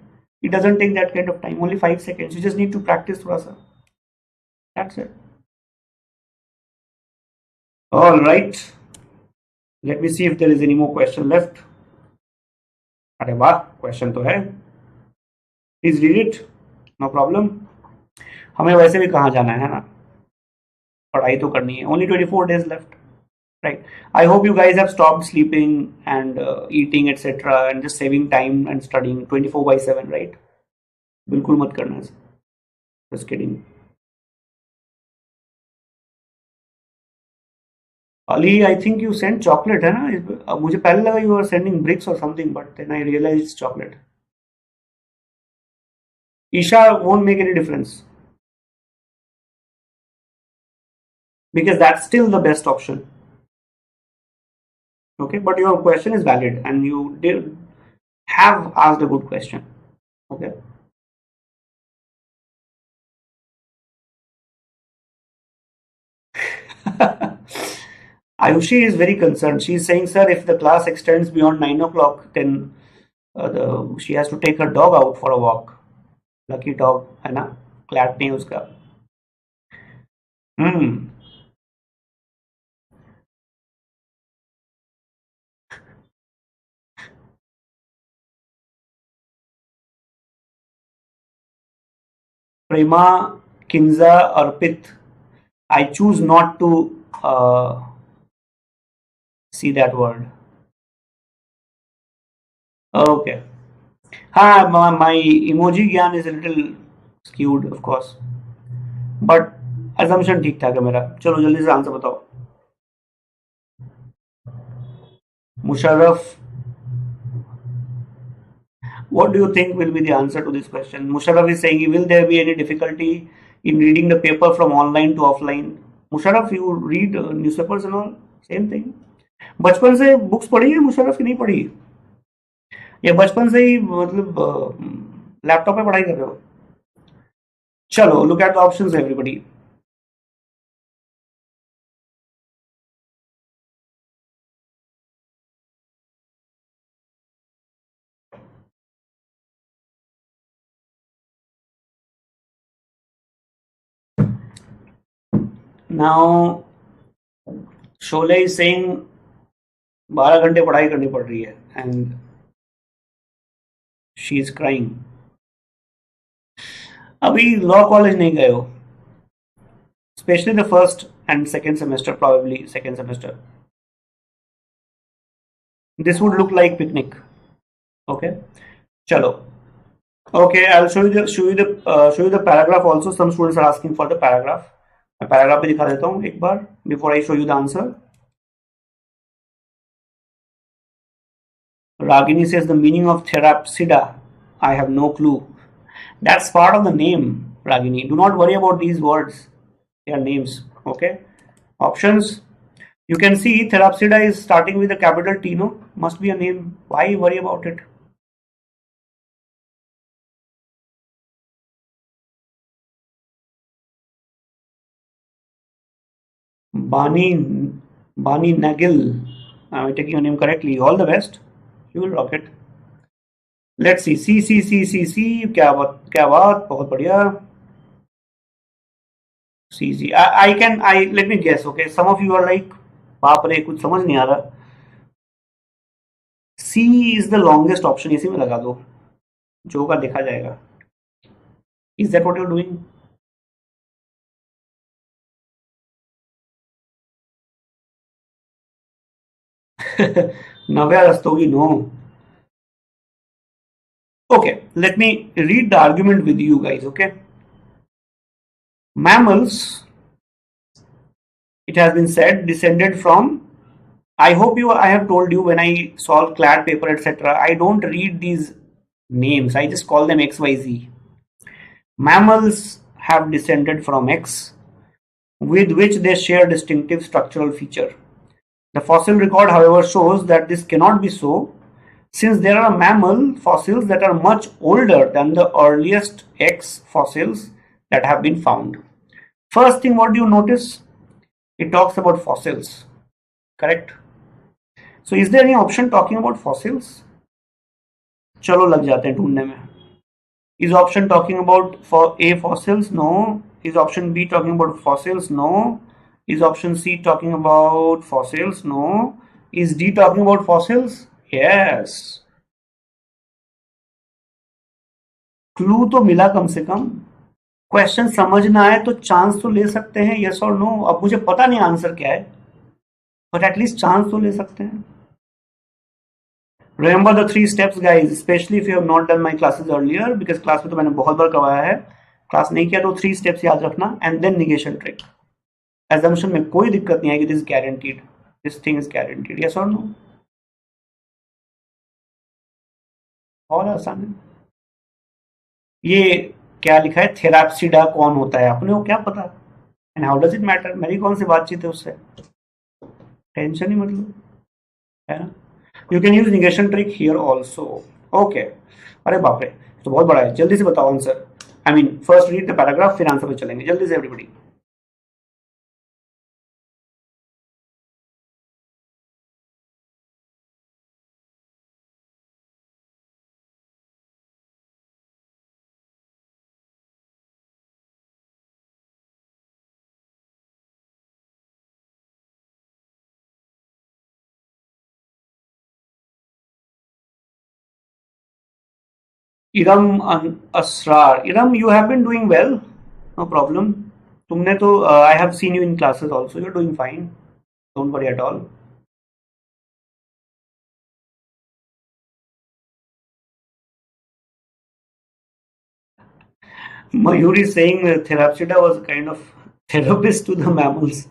It doesn't take that kind of time, only 5 seconds. You just need to practice थोड़ा सा. That's it. All right. Let me see if there is any more question left. अरे वाह, question तो है. Please read it. No problem. हमें वैसे भी कहाँ जाना है ना? पढ़ाई तो करनी है. Only 24 days left. Right. I hope you guys have stopped sleeping and eating etc. and just saving time and studying 24/7, right? बिल्कुल मत करना है. Just kidding. Ali, I think you sent chocolate, है ना? मुझे पहले लगा you were sending bricks or something, but then I realized it's chocolate. Isha won't make any difference because that's still the best option. Okay, but your question is valid and you did have asked a good question. Okay. Ayushi is very concerned. She is saying, sir, if the class extends beyond 9 o'clock, then she has to take her dog out for a walk. Lucky dog, है ना? CLAT नहीं उसका. Prema, Kinza, Arpit, I choose not to see that word. Okay. My emoji gyan is a little skewed, of course. But assumption ठीक ठाक है मेरा. चलो जल्दी से आंसर बताओ. Musharraf, what do you think will be the answer to this question? Musharraf is saying, will there be any difficulty in reading the paper from online to offline? Musharraf, you read newspapers and all? Same thing. बचपन से books पढ़ी है मुशर्रफ की नहीं पढ़ी? या बचपन से ही मतलब लैपटॉप पे पढ़ाई कर रहे हो? चलो, look at the options, everybody. Now, Sholay is saying 12 घंटे पढ़ाई करनी पड़ रही है and she is crying. अभी लॉ कॉलेज नहीं गए हो, especially the first and second semester, probably second semester. This would look like picnic. Okay, chalo. Okay, I'll show you the paragraph also. Some students are asking for the paragraph. मैं paragraph भी दिखा देता हूँ एक बार before I show you the answer. Ragini says the meaning of Therapsida. I have no clue. That's part of the name, Ragini. Do not worry about these words. They are names. Okay. Options. You can see Therapsida is starting with a capital T, no? Must be a name. Why worry about it? Bani Nagil. Am I taking your name correctly? All the best. You will rock it. Let's see. C. क्या बात बहुत बढ़िया. CG. Let me guess. Okay. Some of you are like, बाप रे कुछ समझ नहीं आ रहा. C is the longest option. इसी में लगा दो. जो का देखा जाएगा. Is that what you're doing? Navya Rastogi, no. Okay, let me read the argument with you guys, okay? Mammals, it has been said, descended from, I have told you when I solve CLAT paper, etc. I don't read these names, I just call them XYZ. Mammals have descended from X, with which they share distinctive structural feature. The fossil record, however, shows that this cannot be so, since there are mammal fossils that are much older than the earliest X fossils that have been found. First thing, what do you notice? It talks about fossils, correct? So is there any option talking about fossils? चलो लग जाते हैं ढूंढने में. Is option talking about for A fossils? No. Is option B talking about fossils? No. Is option C talking about fossils? No. Is D talking about fossils? Yes. Clue तो मिला कम से कम. Question समझ ना आए तो चांस तो ले सकते हैं, यस और नो. अब मुझे पता नहीं आंसर क्या है, बट एटलीस्ट चांस तो ले सकते हैं. Remember the 3 steps, guys, especially if you have not done my classes earlier, because class में तो मैंने बहुत बार करवाया है. क्लास नहीं किया तो 3 steps याद रखना, and then negation trick. Assumption में कोई दिक्कत नहीं आएगी. This is guaranteed. This thing is guaranteed. Yes or no? और आसान है. ये क्या लिखा है? थेराप्सिडा कौन होता है? अपने को क्या पता? And how does it matter? मेरी कौन सी बातचीत है उससे? टेंशन ही मतलब है ना. You can use negation trick here also. Okay. अरे बाप रे, तो बहुत बड़ा है. जल्दी से बताओ answer. I mean first read the paragraph, फिर आंसर पे चलेंगे. जल्दी से everybody. Iram Asrar. Iram, you have been doing well, no problem. तुमने तो I have seen you in classes also. You are doing fine, don't worry at all. Mayuri is saying that Therapsida was a kind of therapist to the mammals.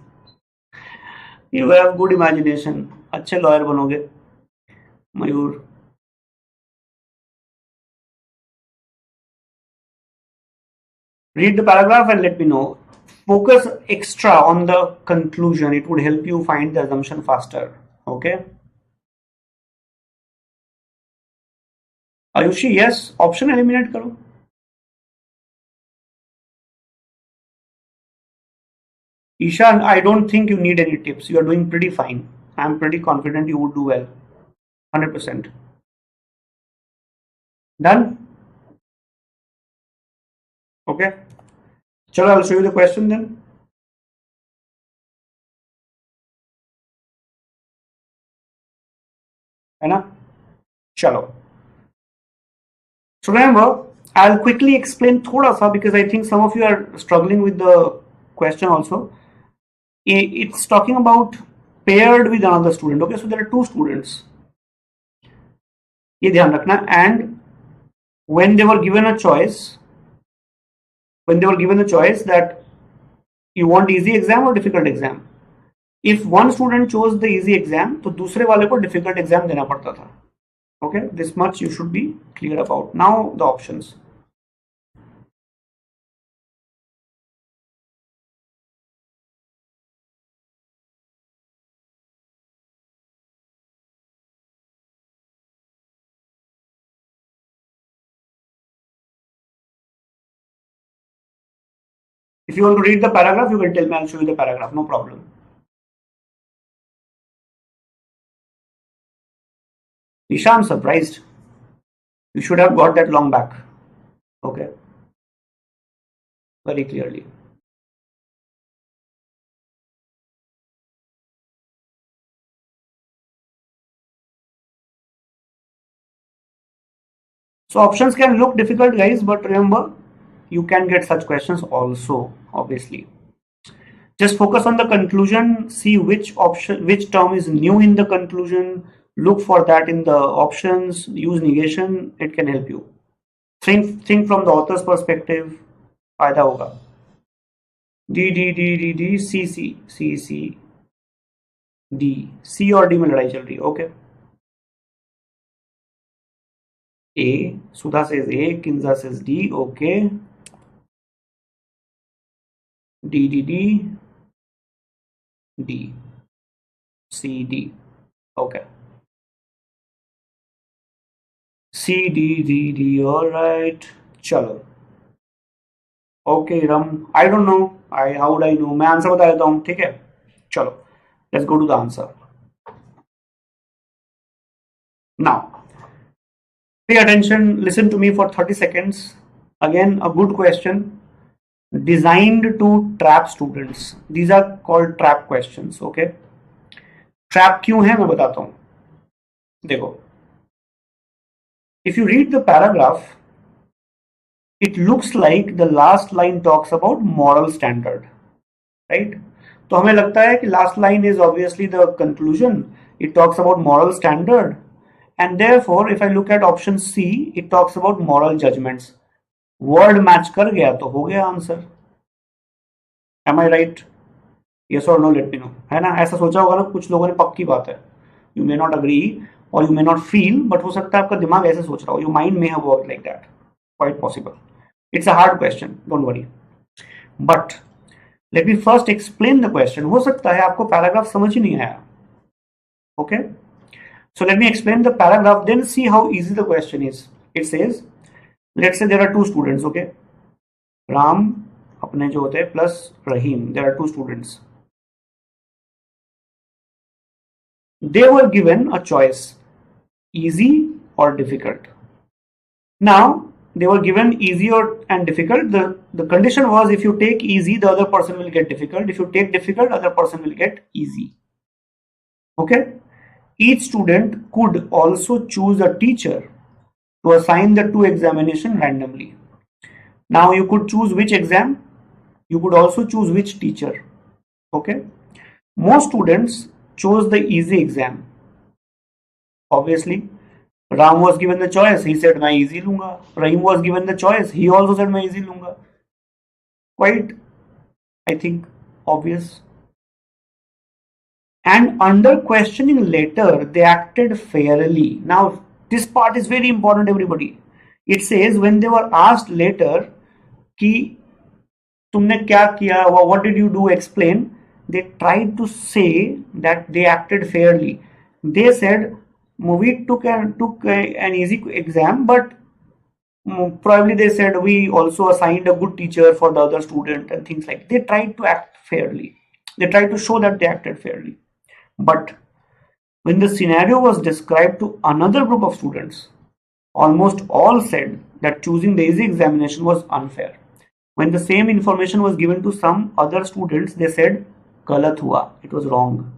You have good imagination. अच्छे lawyer बनोगे मयूर. Read the paragraph and let me know. Focus extra on the conclusion. It would help you find the assumption faster. Okay. Ayushi, yes. Option eliminate करो. Ishan, I don't think you need any tips. You are doing pretty fine. I am pretty confident you would do well. 100%. Done? Okay. Chalo, I'll show you the question then. है ना? Chalo. So remember, I'll quickly explain thoda sa because I think some of you are struggling with the question also. It's talking about paired with another student. Okay, so there are 2 students. ये ध्यान रखना. And when they were given a choice that You want easy exam or difficult exam? If one student chose the easy exam, तो दूसरे वाले को difficult exam देना पड़ता था. Okay, this much you should be clear about. Now the options. If you want to read the paragraph, you can tell me. I'll show you the paragraph. No problem. Isha, I'm surprised. You should have got that long back. Okay. Very clearly. So options can look difficult, guys, but remember, you can get such questions also, obviously. Just focus on the conclusion, see which option, which term is new in the conclusion, look for that in the options, use negation, it can help you. Think from the author's perspective, फायदा होगा. D, C, D. C और D में लड़ाई चल रही है. Okay. A, Sudha says A, Kinza says D, okay. D, C, D, okay. C, D, alright. चलो. Okay, Ram, I don't know. How would I know? मैं आंसर बता देता हूँ, ठीक है? चलो. Let's go to the answer. Now, pay attention, listen to me for 30 seconds. Again, a good question. Designed to trap students. These are called trap questions, okay? Trap क्यों है मैं बताता हूँ. देखो. If you read the paragraph, it looks like the last line talks about moral standard, right? तो हमें लगता है कि last line is obviously the conclusion. It talks about moral standard, and therefore, if I look at option C, it talks about moral judgments. Word match कर गया तो हो गया answer. Am I right? Yes or no? Let me know. है ना? ऐसा सोचा होगा ना कुछ लोगों ने, पक्की बात है. You may not agree or you may not feel, but हो सकता है आपका दिमाग ऐसे सोच रहा हो. Your mind may have worked like that. Quite possible. It's a hard question. Don't worry. But let me first explain the question. हो सकता है आपको पैराग्राफ समझ ही नहीं आया. Okay? So let me explain the paragraph, then see how easy the question is. It says, let's say there are two students, okay? Ram, अपने जो होते हैं, plus Rahim. There are two students. They were given a choice, easy or difficult. Now, they were given easy and difficult. The condition was if you take easy, the other person will get difficult. If you take difficult, other person will get easy. Okay? Each student could also choose a teacher to assign the two examination randomly. Now you could choose which exam, you could also choose which teacher. Okay? Most students chose the easy exam. Obviously, Ram was given the choice, he said मैं easy लूंगा. Rahim was given the choice, he also said मैं easy लूंगा. Quite, I think, obvious. And under questioning later, they acted fairly. Now, this part is very important, everybody. It says when they were asked later कि तुमने क्या किया, what did you do, explain, they tried to say that they acted fairly. They said we took an easy exam, but probably they said we also assigned a good teacher for the other student and things like that. They tried to act fairly. They tried to show that they acted fairly. But when the scenario was described to another group of students, almost all said that choosing the easy examination was unfair. When the same information was given to some other students, they said galat hua, it was wrong.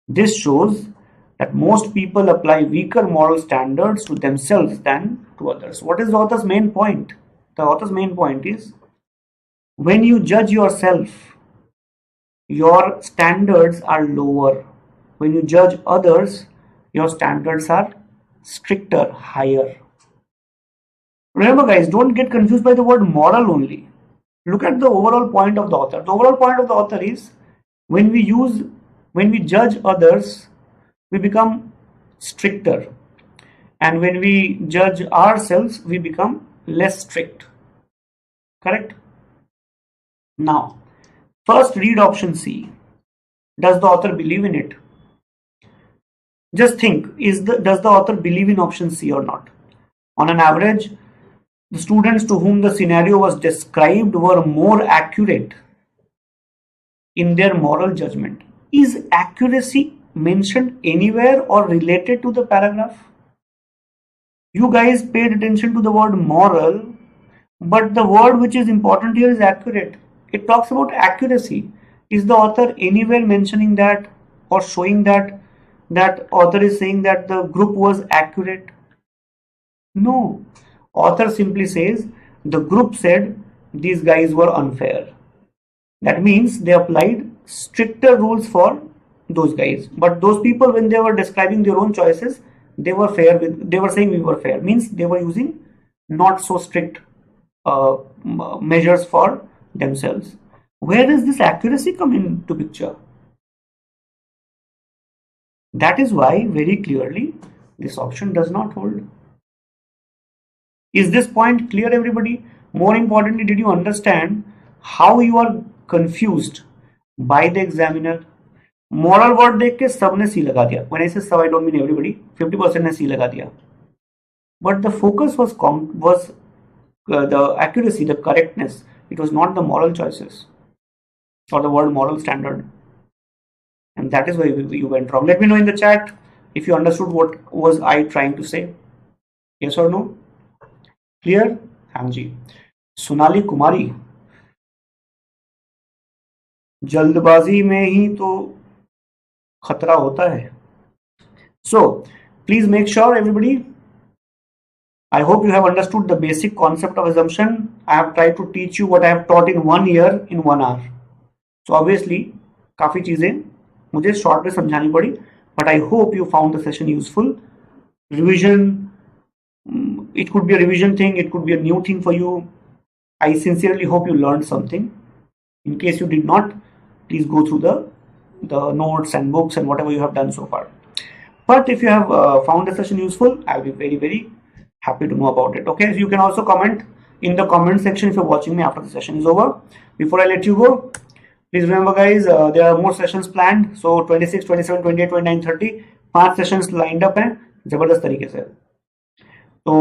This shows that most people apply weaker moral standards to themselves than to others. What is the author's main point? The author's main point is when you judge yourself, your standards are lower. When you judge others, your standards are stricter, higher. Remember guys, don't get confused by the word moral only. Look at the overall point of the author. The overall point of the author is when we judge others, we become stricter. And when we judge ourselves, we become less strict. Correct? Now, first read option C. Does the author believe in it? Just think, does the author believe in option C or not? On an average, the students to whom the scenario was described were more accurate in their moral judgment. Is accuracy mentioned anywhere or related to the paragraph? You guys paid attention to the word moral, but the word which is important here is accurate. It talks about accuracy. Is the author anywhere mentioning that or showing that author is saying that the group was accurate? No. Author simply says the group said these guys were unfair. That means they applied stricter rules for those guys. But those people, when they were describing their own choices, they were fair. They were saying we were fair. Means they were using not so strict measures for themselves. Where does this accuracy come into picture? That is why very clearly this option does not hold. Is this point clear, everybody? More importantly, did you understand how you are confused by the examiner? Moral word देख के सबने C लगा दिया. When I say sub, I don't mean everybody. 50% ने C लगा दिया. But the focus was the accuracy, the correctness. It was not the moral choices or the word moral standard. And that is why you went wrong. Let me know in the chat if you understood what was I trying to say. Yes or no? Clear? हाँ जी. सोनाली कुमारी, जल्दबाजी में ही तो खतरा होता है. So please make sure, everybody, I hope you have understood the basic concept of assumption. I have tried to teach you what I have taught in 1 year in 1 hour. So obviously काफी चीजें मुझे short में समझानी पड़ी, but I hope you found the session useful. Revision, it could be a revision thing, it could be a new thing for you. I sincerely hope you learned something. In case you did not, please go through the notes and books and whatever you have done so far. But if you have found the session useful, I'll be very, very happy to know about it. Okay, so you can also comment in the comment section if you're watching me after the session is over. Before I let you go, please remember, guys, there are more sessions planned. So 26, 27, 28, 29, 30, 5 sessions lined up हैं जबरदस्त तरीके से. तो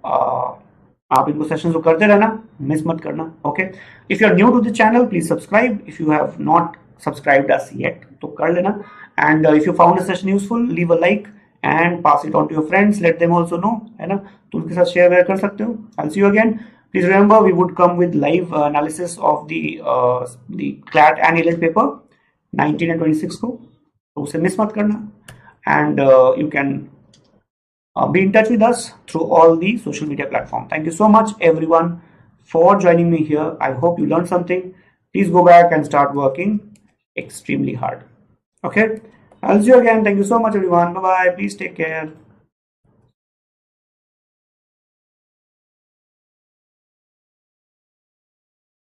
आप इनको sessions को करते रहना, मिस मत करना. Okay, if you are new to the channel, please subscribe. If you have not subscribed us yet तो कर लेना. And if you found the session useful, leave a like and pass it on to your friends. Let them also know, है ना, तो उनके साथ share कर सकते हो. I see you again. Please remember, we would come with live analysis of the CLAT and ALET paper 19 and 26 को, तो उसे मिस मत करना. And you can be in touch with us through all the social media platforms. Thank you so much, everyone, for joining me here. I hope you learned something. Please go back and start working extremely hard. Okay, I'll see you again. Thank you so much, everyone. Bye bye. Please take care.